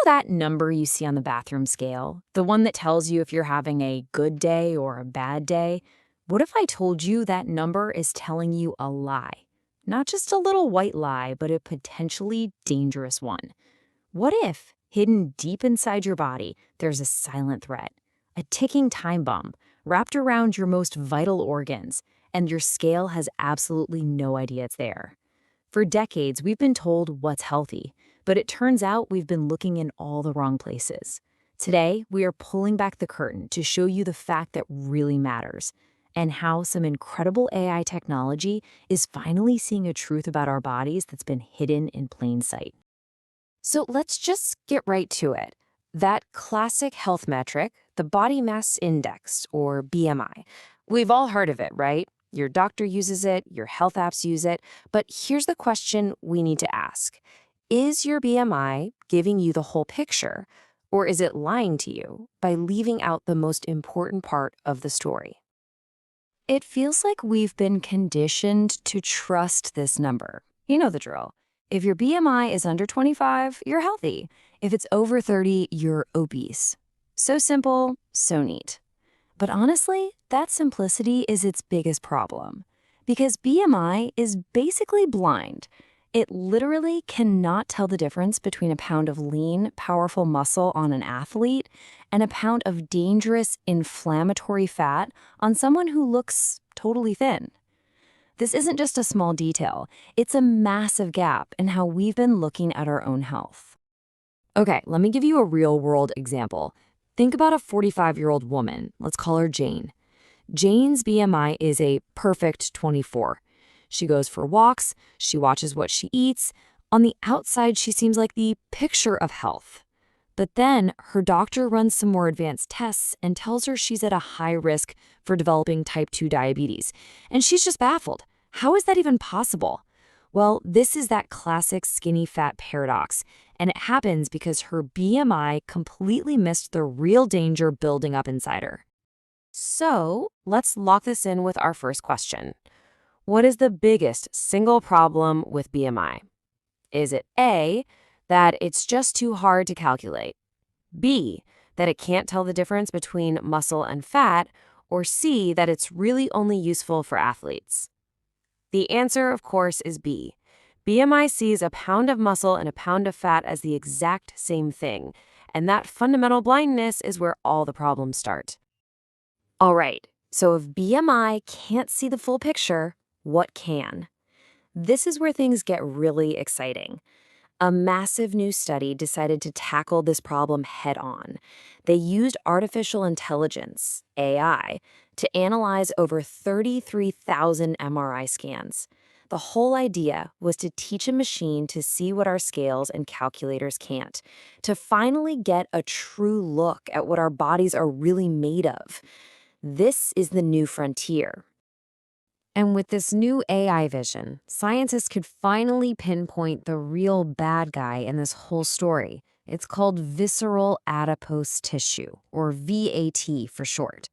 that number you see on the bathroom scale? The one that tells you if you're having a good day or a bad day? What if I told you that number is telling you a lie? Not just a little white lie, but a potentially dangerous one. What if, hidden deep inside your body, there's a silent threat, a ticking time bomb, wrapped around your most vital organs, and your scale has absolutely no idea it's there? For decades, we've been told what's healthy, but it turns out we've been looking in all the wrong places. Today, we are pulling back the curtain to show you the fact that really matters, and how some incredible AI technology is finally seeing a truth about our bodies that's been hidden in plain sight. So let's just get right to it. That classic health metric, the body mass index, or BMI. We've all heard of it, right? Your doctor uses it, your health apps use it, but here's the question we need to ask. Is your BMI giving you the whole picture, or is it lying to you by leaving out the most important part of the story? It feels like we've been conditioned to trust this number. You know the drill. If your BMI is under 25, you're healthy. If it's over 30, you're obese. So simple, so neat. But honestly, that simplicity is its biggest problem. Because BMI is basically blind. It literally cannot tell the difference between a pound of lean, powerful muscle on an athlete and a pound of dangerous, inflammatory fat on someone who looks totally thin. This isn't just a small detail. It's a massive gap in how we've been looking at our own health. Okay, let me give you a real-world example. Think about a 45-year-old woman. Let's call her Jane. Jane's BMI is a perfect 24. She goes for walks, she watches what she eats. On the outside, she seems like the picture of health. But then her doctor runs some more advanced tests and tells her she's at a high risk for developing type 2 diabetes. And she's just baffled. How is that even possible? Well, this is that classic skinny fat paradox. And it happens because her BMI completely missed the real danger building up inside her. So let's lock this in with our first question. What is the biggest single problem with BMI? Is it A, that it's just too hard to calculate, B, that it can't tell the difference between muscle and fat, or C, that it's really only useful for athletes? The answer, of course, is B. BMI sees a pound of muscle and a pound of fat as the exact same thing, and that fundamental blindness is where all the problems start. All right, so if BMI can't see the full picture, what can? This is where things get really exciting. A massive new study decided to tackle this problem head-on. They used artificial intelligence, AI, to analyze over 33,000 MRI scans. The whole idea was to teach a machine to see what our scales and calculators can't, to finally get a true look at what our bodies are really made of. This is the new frontier. And with this new AI vision, scientists could finally pinpoint the real bad guy in this whole story. It's called visceral adipose tissue, or VAT for short.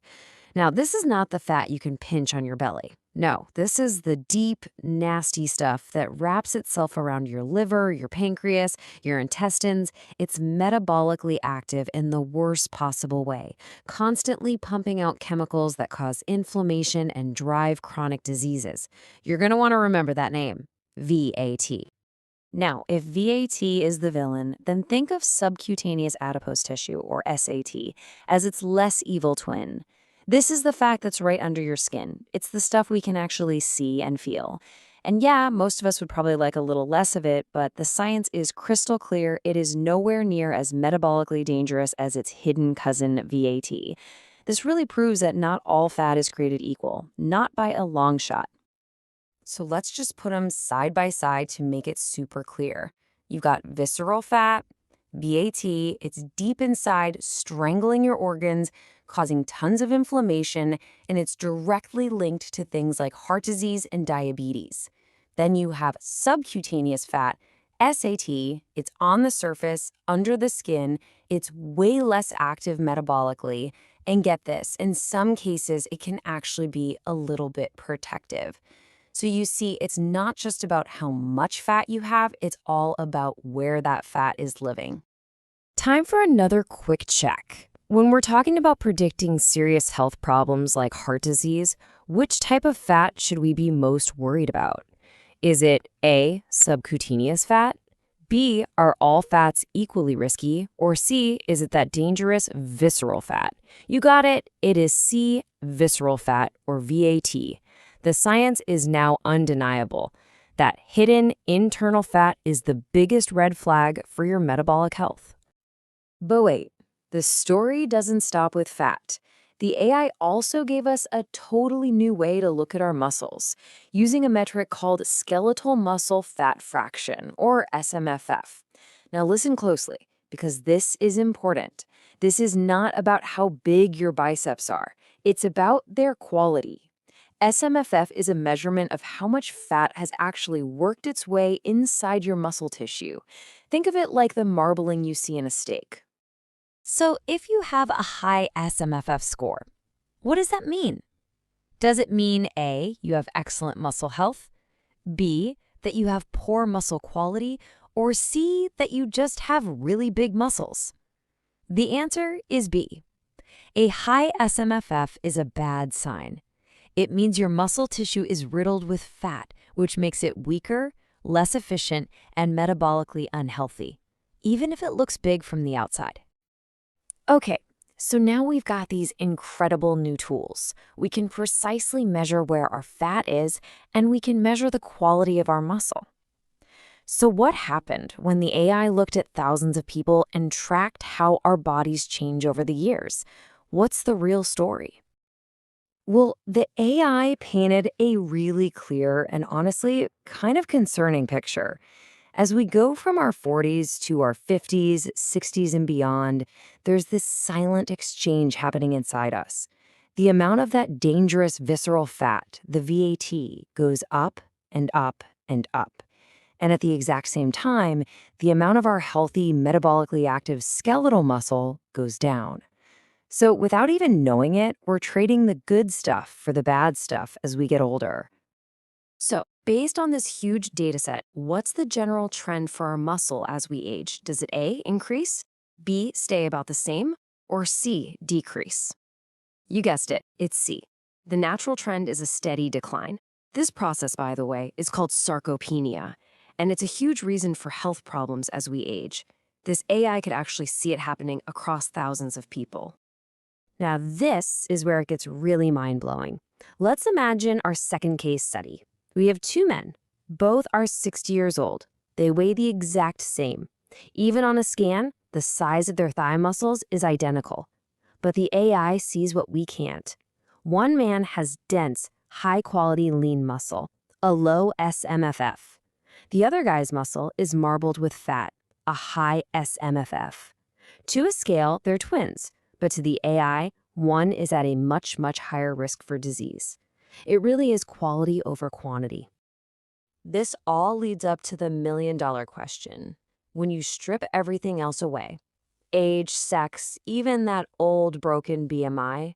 Now, this is not the fat you can pinch on your belly. No, this is the deep, nasty stuff that wraps itself around your liver, your pancreas, your intestines. It's metabolically active in the worst possible way, constantly pumping out chemicals that cause inflammation and drive chronic diseases. You're going to want to remember that name, VAT. Now, if VAT is the villain, then think of subcutaneous adipose tissue, or SAT, as its less evil twin. This is the fat that's right under your skin. It's the stuff we can actually see and feel. And yeah, most of us would probably like a little less of it, but the science is crystal clear. It is nowhere near as metabolically dangerous as its hidden cousin, VAT. This really proves that not all fat is created equal, not by a long shot. So let's just put them side by side to make it super clear. You've got visceral fat, VAT, it's deep inside, strangling your organs, causing tons of inflammation, and it's directly linked to things like heart disease and diabetes. Then you have subcutaneous fat, SAT, it's on the surface, under the skin, it's way less active metabolically, and get this, in some cases, it can actually be a little bit protective. So you see, it's not just about how much fat you have, it's all about where that fat is living. Time for another quick check. When we're talking about predicting serious health problems like heart disease, which type of fat should we be most worried about? Is it A, subcutaneous fat? B, are all fats equally risky? Or C, is it that dangerous visceral fat? You got it. It is C, visceral fat, or VAT. The science is now undeniable. That hidden internal fat is the biggest red flag for your metabolic health. But wait, the story doesn't stop with fat. The AI also gave us a totally new way to look at our muscles, using a metric called skeletal muscle fat fraction, or SMFF. Now listen closely, because this is important. This is not about how big your biceps are. It's about their quality. SMFF is a measurement of how much fat has actually worked its way inside your muscle tissue. Think of it like the marbling you see in a steak. So if you have a high SMFF score, what does that mean? Does it mean A, you have excellent muscle health, B, that you have poor muscle quality, or C, that you just have really big muscles? The answer is B. A high SMFF is a bad sign. It means your muscle tissue is riddled with fat, which makes it weaker, less efficient, and metabolically unhealthy, even if it looks big from the outside. Okay, so now we've got these incredible new tools. We can precisely measure where our fat is, and we can measure the quality of our muscle. So what happened when the AI looked at thousands of people and tracked how our bodies change over the years? What's the real story? Well, the AI painted a really clear and honestly kind of concerning picture. As we go from our 40s to our 50s, 60s, and beyond, there's this silent exchange happening inside us. The amount of that dangerous visceral fat, the VAT, goes up and up and up. And at the exact same time, the amount of our healthy, metabolically active skeletal muscle goes down. So without even knowing it, we're trading the good stuff for the bad stuff as we get older. So, based on this huge data set, what's the general trend for our muscle as we age? Does it A, increase, B, stay about the same, or C, decrease? You guessed it, it's C. The natural trend is a steady decline. This process, by the way, is called sarcopenia, and it's a huge reason for health problems as we age. This AI could actually see it happening across thousands of people. Now, this is where it gets really mind-blowing. Let's imagine our second case study. We have two men. Both are 60 years old. They weigh the exact same. Even on a scan, the size of their thigh muscles is identical. But the AI sees what we can't. One man has dense, high-quality lean muscle, a low SMFF. The other guy's muscle is marbled with fat, a high SMFF. To a scale, they're twins, but to the AI, one is at a much, much higher risk for disease. It really is quality over quantity. This all leads up to the million-dollar question. When you strip everything else away, age, sex, even that old broken BMI,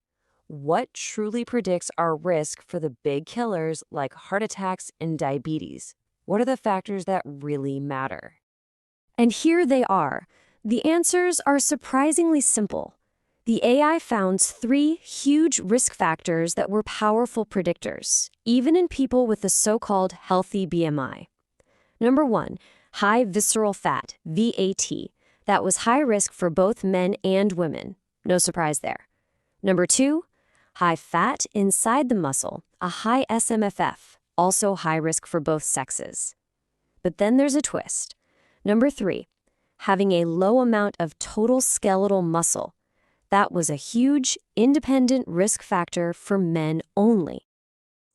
what truly predicts our risk for the big killers like heart attacks and diabetes? What are the factors that really matter? And here they are. The answers are surprisingly simple. The AI found 3 huge risk factors that were powerful predictors, even in people with the so-called healthy BMI. Number 1, high visceral fat, VAT. That was high risk for both men and women. No surprise there. Number 2, high fat inside the muscle, a high SMFF, also high risk for both sexes. But then there's a twist. Number 3, having a low amount of total skeletal muscle. That was a huge, independent risk factor for men only.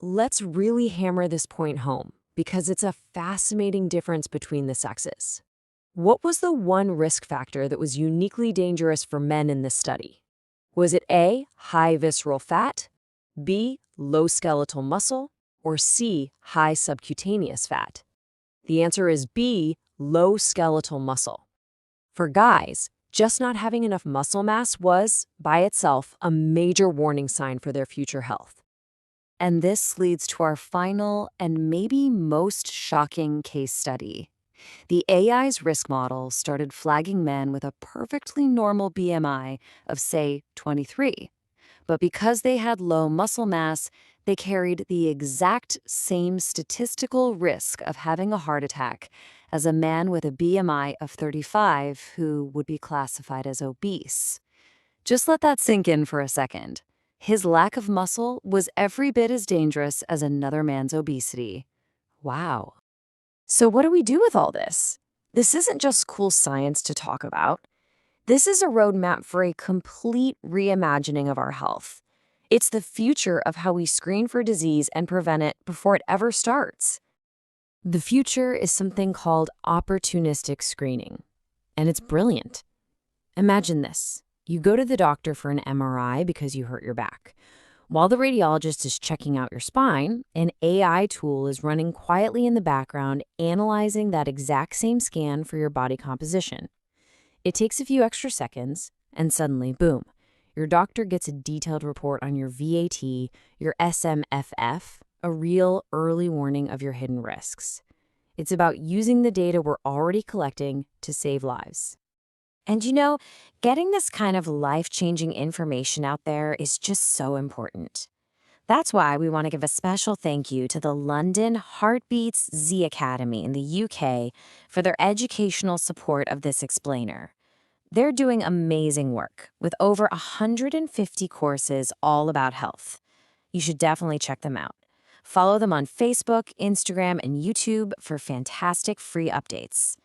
Let's really hammer this point home, because it's a fascinating difference between the sexes. What was the one risk factor that was uniquely dangerous for men in this study? Was it A, high visceral fat, B, low skeletal muscle, or C, high subcutaneous fat? The answer is B, low skeletal muscle. For guys, just not having enough muscle mass was, by itself, a major warning sign for their future health. And this leads to our final and maybe most shocking case study. The AI's risk model started flagging men with a perfectly normal BMI of, say, 23. But because they had low muscle mass, they carried the exact same statistical risk of having a heart attack as a man with a BMI of 35 who would be classified as obese. Just let that sink in for a second. His lack of muscle was every bit as dangerous as another man's obesity. Wow. So what do we do with all this? This isn't just cool science to talk about. This is a roadmap for a complete reimagining of our health. It's the future of how we screen for disease and prevent it before it ever starts. The future is something called opportunistic screening, and it's brilliant. Imagine this. You go to the doctor for an MRI because you hurt your back. While the radiologist is checking out your spine, an AI tool is running quietly in the background, analyzing that exact same scan for your body composition. It takes a few extra seconds, and suddenly, boom, your doctor gets a detailed report on your VAT, your SMFF, a real early warning of your hidden risks. It's about using the data we're already collecting to save lives. And getting this kind of life-changing information out there is just so important. That's why we want to give a special thank you to the London Heartbeats Z Academy in the UK for their educational support of this explainer. They're doing amazing work with over 150 courses all about health. You should definitely check them out. Follow them on Facebook, Instagram, and YouTube for fantastic free updates.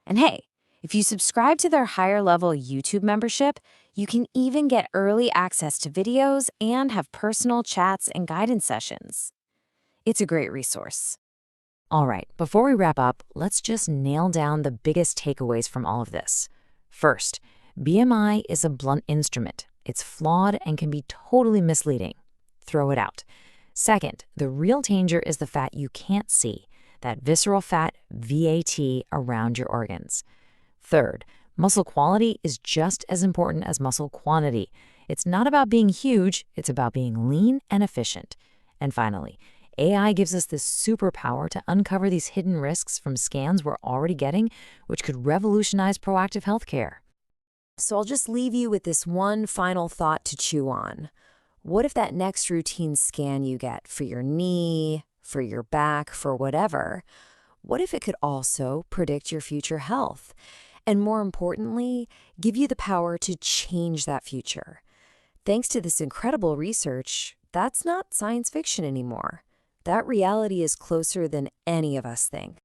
And hey, if you subscribe to their higher-level YouTube membership, you can even get early access to videos and have personal chats and guidance sessions. It's a great resource. All right, before we wrap up, let's just nail down the biggest takeaways from all of this. First, BMI is a blunt instrument. It's flawed and can be totally misleading. Throw it out. Second, the real danger is the fat you can't see, that visceral fat, VAT, around your organs. Third, muscle quality is just as important as muscle quantity. It's not about being huge, it's about being lean and efficient. And finally, AI gives us this superpower to uncover these hidden risks from scans we're already getting, which could revolutionize proactive healthcare. So I'll just leave you with this one final thought to chew on. What if that next routine scan you get for your knee, for your back, for whatever, what if it could also predict your future health? And more importantly, give you the power to change that future. Thanks to this incredible research, that's not science fiction anymore. That reality is closer than any of us think.